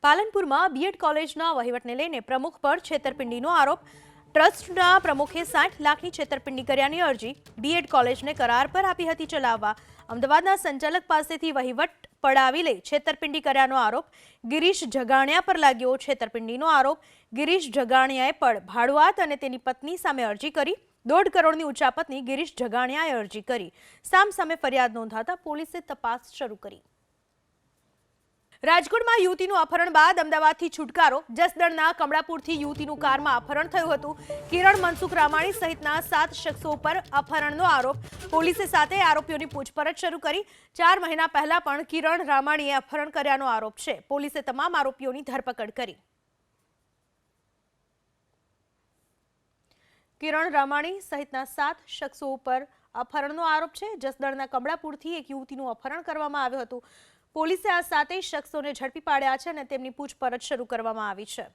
પાલનપુરમાં B Ed કોલેજના વહીવટને લઈને પ્રમુખ પર છેતરપિંડીનો આરોપ। ટ્રસ્ટના પ્રમુખે 60 લાખની છેતરપિંડી કર્યાની અરજી બીએડ કોલેજને કરાર પર આપી હતી ચલાવવા। અમદાવાદના સંચાલક પાસેથી વહીવટ પડાવી લઈ છેતરપિંડી કર્યાનો આરોપ ગિરીશ જગાણિયા પર લાગ્યો। છેતરપિંડીનો આરોપ ગિરીશ જગાણિયાએ પણ ભાડુઆત અને તેની પત્ની સામે અરજી કરી। 1.5 કરોડની ઉચાપતની ગિરીશ જગાણિયાએ અરજી કરી। સામે ફરિયાદ નોંધાતા પોલીસે તપાસ શરૂ કરી। રાજકોટમાં યુવતીનું અપહરણ બાદ અમદાવાદથી છુટકારો। જસદણના કમળાપુરથી યુવતીનું કારમાં અપહરણ થયું હતું। કિરણ મનસુખ રામાણી સહિતના 7 શખ્સો પર અપહરણનો આરોપ। પોલીસે સાથે આરોપીઓની પૂછપરછ શરૂ કરી। 4 મહિના પહેલા પણ કિરણ રામાણીએ અપહરણ કર્યાનો આરોપ છે। પોલીસે તમામ આરોપીઓની ધરપકડ કરી। કિરણ રામાણી સહિતના 7 શખ્સો પર અપહરણનો આરોપ છે। જસદણના કમળાપુરથી એક યુવતીનું અપહરણ કરવામાં આવ્યું હતું। પોલીસે આ 7 શખ્સોને ઝડપી પાડ્યા છે અને તેમની પૂછપરછ શરૂ કરવામાં આવી છે।